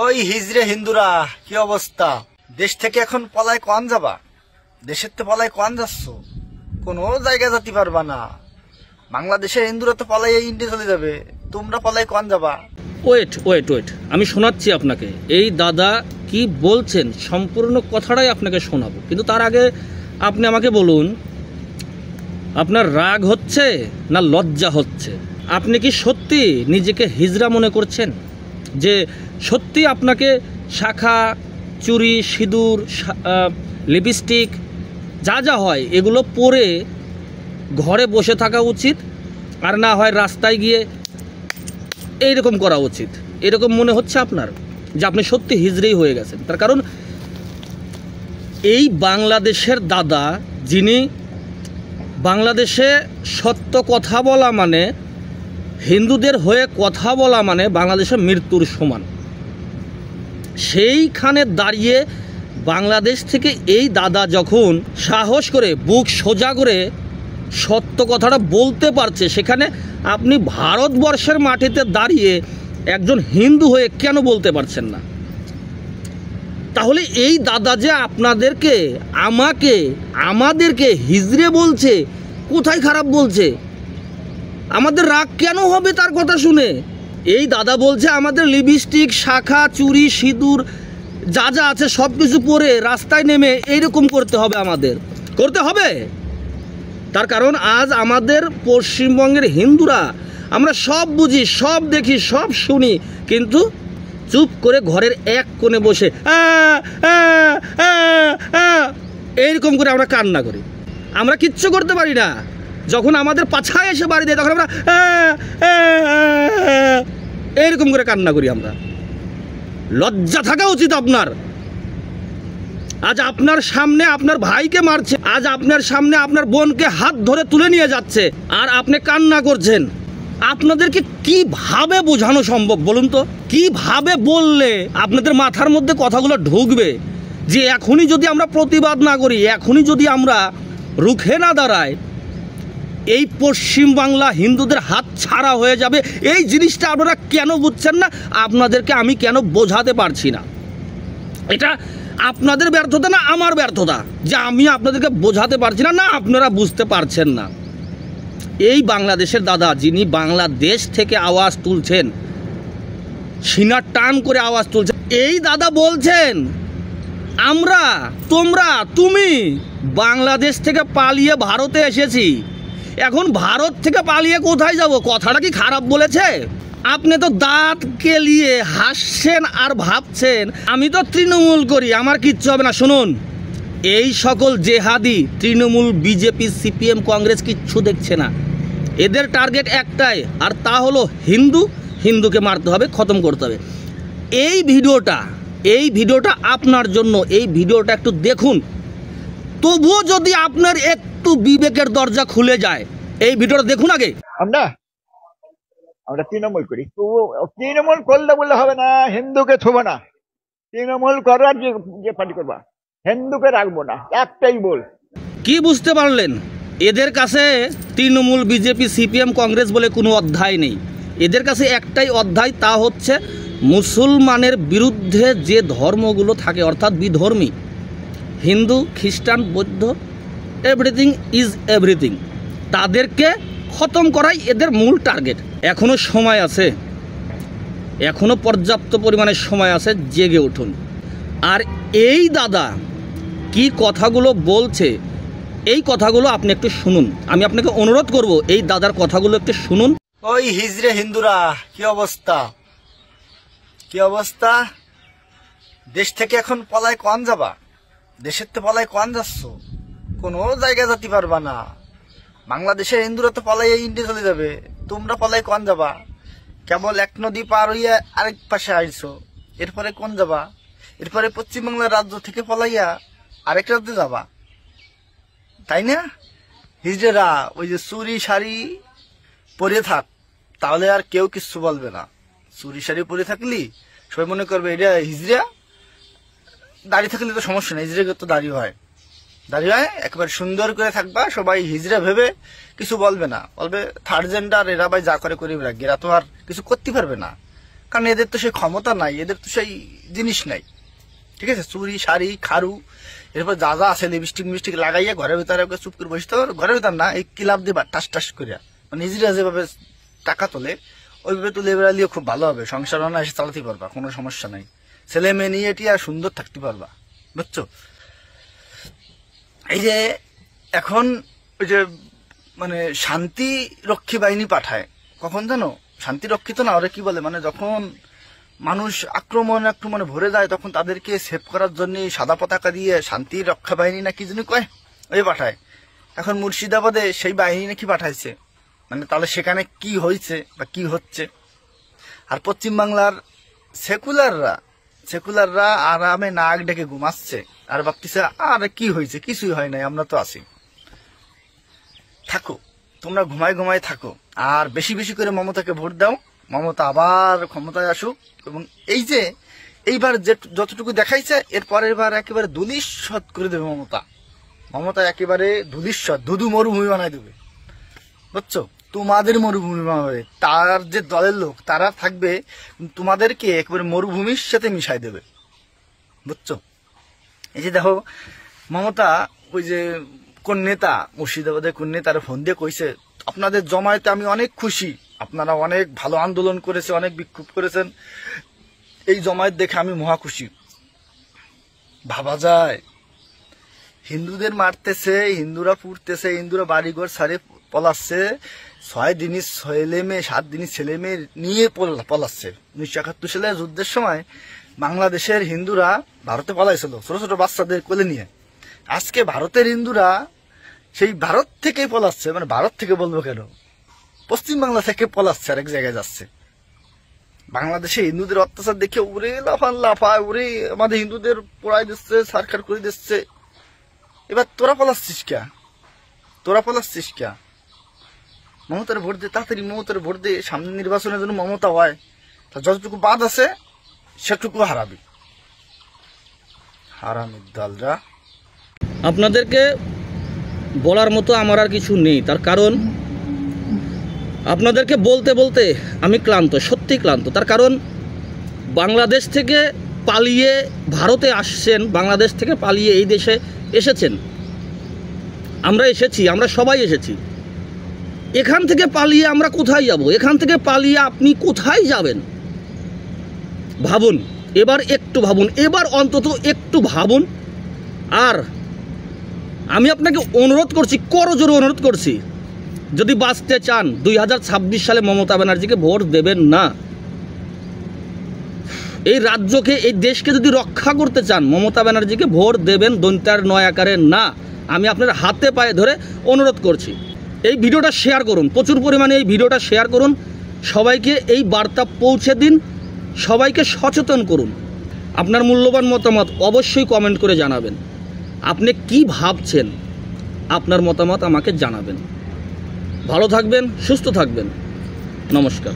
ওই হিজড়ে হিন্দুরা কি অবস্থা? দেশ থেকে এখন পলায় কোন যাবা? দেশের তো পলায় কোন যাচ্ছ? কোনো জায়গা যেতে পারবা না। বাংলাদেশের হিন্দুরা তো পলাই ইন্ডিয়া চলে যাবে, তোমরা পলায় কোন যাবা? ওয়েট ওয়েট ওয়েট, আমি শোনাচ্ছি আপনাকে। এই দাদা কি বলছেন সম্পূর্ণ কথাটাই আপনাকে শোনাবো, কিন্তু তার আগে আপনি আমাকে বলুন, আপনার রাগ হচ্ছে না লজ্জা হচ্ছে? আপনি কি সত্যি নিজেকে হিজড়া মনে করছেন? যে সত্যি আপনাকে শাখা, চুড়ি, সিঁদুর, লিপস্টিক যা যা হয় এগুলো পরে ঘরে বসে থাকা উচিত, আর না হয় রাস্তায় গিয়ে এইরকম করা উচিত? এরকম মনে হচ্ছে আপনার যে আপনি সত্যি হিজড়েই হয়ে গেছেন? তার কারণ এই বাংলাদেশের দাদা, যিনি বাংলাদেশে সত্য কথা বলা মানে, হিন্দুদের হয়ে কথা বলা মানে বাংলাদেশের মৃত্যুর সমান, সেইখানে দাঁড়িয়ে বাংলাদেশ থেকে এই দাদা যখন সাহস করে বুক সোজা করে সত্য কথাটা বলতে পারছে, সেখানে আপনি ভারতবর্ষের মাটিতে দাঁড়িয়ে একজন হিন্দু হয়ে কেন বলতে পারছেন না? তাহলে এই দাদা যে আপনাদেরকে, আমাদেরকে হিজড়ে বলছে, কোথায় খারাপ বলছে? আমাদের রাগ কেন হবে তার কথা শুনে? এই দাদা বলছে আমাদের লিপস্টিক, শাখা, চুড়ি, সিঁদুর যা যা আছে সব কিছু পরে রাস্তায় নেমে এইরকম করতে হবে, আমাদের করতে হবে। তার কারণ আজ আমাদের পশ্চিমবঙ্গের হিন্দুরা, আমরা সব বুঝি, সব দেখি, সব শুনি, কিন্তু চুপ করে ঘরের এক কোণে বসে এইরকম করে আমরা কান্না করি। আমরা কিচ্ছু করতে পারি না। যখন আমাদের পাছায় এসে বাড়ি দেয় তখন আমরা এইরকম করে কান্না করি। আমরা লজ্জা থাকা উচিত আপনার। আজ আপনার সামনে আপনার ভাইকে মারছে, আজ আপনার সামনে আপনার বোনকে হাত ধরে তুলে নিয়ে যাচ্ছে, আর আপনি কান্না করছেন। আপনাদেরকে কিভাবে বোঝানো সম্ভব বলুন তো? কিভাবে বললে আপনাদের মাথার মধ্যে কথাগুলো ঢুকবে যে এখনই যদি আমরা প্রতিবাদ না করি, এখনই যদি আমরা রুখে না দাঁড়াই, এই পশ্চিম বাংলা হিন্দুদের হাত ছাড়া হয়ে যাবে? এই জিনিসটা আপনারা কেন বুঝছেন না? আপনাদেরকে আমি কেন বোঝাতে পারছি না? এটা আপনাদের ব্যর্থতা না আমার ব্যর্থতা যে আমি আপনাদেরকে বোঝাতে পারছি না? না, আপনারা বুঝতে পারছেন না। এই বাংলাদেশের দাদা, যিনি বাংলাদেশ থেকে আওয়াজ তুলছেন, সিনা টান করে আওয়াজ তুলছেন, এই দাদা বলছেন আমরা, তোমরা, তুমি বাংলাদেশ থেকে পালিয়ে ভারতে এসেছি, এখন ভারত থেকে পালিয়ে কোথায় যাব? কথাটা কি খারাপ বলেছে? আপনি তো দাঁত কেলিয়ে হাসছেন আর ভাবছেন আমি তো তৃণমূল করি, আমার কিচ্ছু হবে না। শুনুন, এই সকল জেহাদি তৃণমূল, বিজেপি, সিপিএম, কংগ্রেস কিচ্ছু দেখছে না। এদের টার্গেট একটাই, আর তা হলো হিন্দুকে মারতে হবে, খতম করতে হবে। এই ভিডিওটা আপনার জন্য। এই ভিডিওটা একটু দেখুন, তবুও যদি আপনার একটু বিবেকের দরজা খুলে যায়, এই ভিডিওটা দেখুন আগে। আমরা তৃণমূল করি, তৃণমূল করলে বললে হবে না হিন্দুকে ছুবো না। তৃণমূল করার যে পার্টি করবা, হিন্দুকে রাখবো না, একটাই বল। কি বুঝতে পারলেন? এদের কাছে তৃণমূল, বিজেপি, সিপিএম, কংগ্রেস বলে কোনো অধ্যায় নেই। এদের কাছে একটাই অধ্যায়, তা হচ্ছে মুসলমানের বিরুদ্ধে যে ধর্মগুলো থাকে, অর্থাৎ বিধর্মী, হিন্দু, খ্রিস্টান, বৌদ্ধ, এভরিথিং ইজ এভরিথিং, তাদেরকে খতম করাই এদের মূল টার্গেট। এখনো সময় আছে, এখনো পর্যাপ্ত পরিমাণে সময় আছে, জেগে উঠুন। আর এই দাদা কি কথাগুলো বলছে, এই কথাগুলো আপনি একটু শুনুন। আমি আপনাকে অনুরোধ করব এই দাদার কথাগুলো একটু শুনুন। ওই হিজড়ে হিন্দুরা কি অবস্থা? কি অবস্থা? দেশ থেকে এখন পলায় কোন যাবা? দেশের তো পলায় কোন যাচ্ছ? কোনো জায়গা যেতে পারবা না। বাংলাদেশের হিন্দুরা তো পলাই ইন্ডিয়া চলে যাবে, তোমরা পলাই কোন যাবা? কেবল এক নদী পার হইয়া আরেক পাশে আইছো, এরপরে কোন যাবা? এরপরে পশ্চিমবাংলার রাজ্য থেকে পলাইয়া আরেক রাজ্যে যাবা, তাই না? হিজড়েরা ওই যে চুরি শাড়ি পরে থাক, তাহলে আর কেউ কিছু বলবে না। চুরি শাড়ি পরে থাকলি সবাই মনে করবে এটা হিজড়া। দাড়ি থাকলে তো সমস্যা নেই, হিজড়ে তো দাড়ি হয়, একেবারে সুন্দর করে থাকবা, সবাই হিজড়া ভেবে কিছু বলবে না। বলবে থার্ড জেন্ডার, এরা ভাই যা করে রাখবে, এরা তো আর কিছু করতে পারবে না। কারণ এদের তো সেই ক্ষমতা নাই, এদের তো সেই জিনিস নাই, ঠিক আছে? চুরি, শাড়ি, খারু, এরপর যা যা আছে লিপস্টিক মিস্টিক লাগাইয়া ঘরের ভিতরে চুপ করে বসতে হবে। ঘরের ভিতর না, এই ক্লাব দিবা টাস টাস করিয়া, মানে নিজেরা যেভাবে টাকা তোলে ওইভাবে তুলে বেড়ালিও খুব ভালো হবে, সংসার এসে চালাতে পারবা, কোনো সমস্যা নাই, ছেলে মেয়ে নিয়ে এটি আর সুন্দর থাকতে পারবা, বুঝছো? এই যে এখন ওই যে মানে শান্তি রক্ষী বাহিনী পাঠায়, কখন জানো? শান্তি রক্ষী তো না, ওরা কি বলে, মানে যখন মানুষ আক্রমণে ভরে যায় তখন তাদেরকে সেভ করার জন্য সাদা পতাকা দিয়ে শান্তি রক্ষা বাহিনী না কি যেন কয়, ওই পাঠায়। এখন মুর্শিদাবাদে সেই বাহিনী নাকি পাঠাইছে, মানে তাহলে সেখানে কি হয়েছে বা কি হচ্ছে? আর পশ্চিমবাংলার সেকুলাররা আরামে নাক ডেকে ঘুমাচ্ছে আর ভাবতেছে আর কি হয়েছে, কিছুই হয় নাই, আমরা তো আছি। থাকো তোমরা, ঘুমায় থাকো, আর বেশি বেশি করে মমতাকে ভোট দাও, মমতা আবার ক্ষমতায় আসুক। এবং এই যে এইবার যতটুকু দেখাইছে এর পরের বার একেবারে ধূলিসাৎ করে দেবে মমতা একেবারে ধূলিসাৎ, ধুধু মরুভূমি বানাই দেবে, বুঝছো? তোমাদের মরুভূমি বানাবে, তার যে দলের লোক তারা থাকবে, তোমাদেরকে একেবারে মরুভূমির সাথে মিশাই দেবে, বুঝছো? এই যে দেখো মমতা, ওই যে কোন নেতা, মুর্শিদাবাদের কোন নেতার ফোন দিয়ে কইছে আপনাদের জমায়েতে আমি অনেক খুশি, আপনারা অনেক ভালো আন্দোলন করেছে, অনেক বিক্ষোভ করেছেন, এই জমায়েত দেখে আমি মহা খুশি। ভাবা যায় হিন্দুদের মারতেছে, হিন্দুরা পুড়তেছে, হিন্দুরা বাড়িঘর ছাড়ে পলাচ্ছে, 7 দিনই ছেলে মেয়ে নিয়ে পলাচ্ছে। 1971 সালে যুদ্ধের সময় বাংলাদেশের হিন্দুরা ভারতে পলাইছিল ছোট ছোট বাচ্চাদের কোলে নিয়ে। আজকে ভারতের হিন্দুরা সেই ভারত থেকে পলাচ্ছে, মানে ভারত থেকে বলবো কেন, পশ্চিমবাংলা থেকে পলাচ্ছে, আরেক জায়গায় যাচ্ছে। বাংলাদেশে হিন্দুদের অত্যাচার দেখে উড়ে লাফায়, উড়ে আমাদের হিন্দুদের পোড়াই দিচ্ছে, সরকার করে দিচ্ছে। এবার তোরা পলাচ্ছিস কে? মমতার ভোট দে, তাড়াতাড়ি মমতার ভোট দে, সামনে নির্বাচনের জন্য মমতা হয়, তা যতটুকু বাদ আছে সেটুকু হারাবি, হারামির দলরা। আপনাদেরকে বলার মতো আমার আর কিছু নেই, তার কারণ আপনাদেরকে বলতে বলতে আমি ক্লান্ত, সত্যি ক্লান্ত। তার কারণ বাংলাদেশ থেকে পালিয়ে ভারতে আসছেন, বাংলাদেশ থেকে পালিয়ে এই দেশে এসেছেন, আমরা সবাই এসেছি। এখান থেকে পালিয়ে আমরা কোথায় যাব? এখান থেকে পালিয়ে আপনি কোথায় যাবেন? ভাবুন, এবার একটু ভাবুন, এবার অন্তত একটু ভাবুন। আর আমি আপনাকে অনুরোধ করছি, করজোরে অনুরোধ করছি, যদি বাঁচতে চান 2026 সালে মমতা ব্যানার্জিকে ভোট দেবেন না। এই রাজ্যকে, এই দেশকে যদি রক্ষা করতে চান মমতা ব্যানার্জিকে ভোট দেবেন, দন্তার 9 আকারে না। আমি আপনার হাতে পায়ে ধরে অনুরোধ করছি। এই ভিডিওটা শেয়ার করুন, প্রচুর পরিমাণে এই ভিডিওটা শেয়ার করুন, সবাইকে এই বার্তা পৌঁছে দিন, সবাইকে সচেতন করুন। আপনার মূল্যবান মতামত অবশ্যই কমেন্ট করে জানাবেন। আপনি কি ভাবছেন, আপনার মতামত আমাকে জানাবেন। ভালো থাকবেন, সুস্থ থাকবেন। নমস্কার।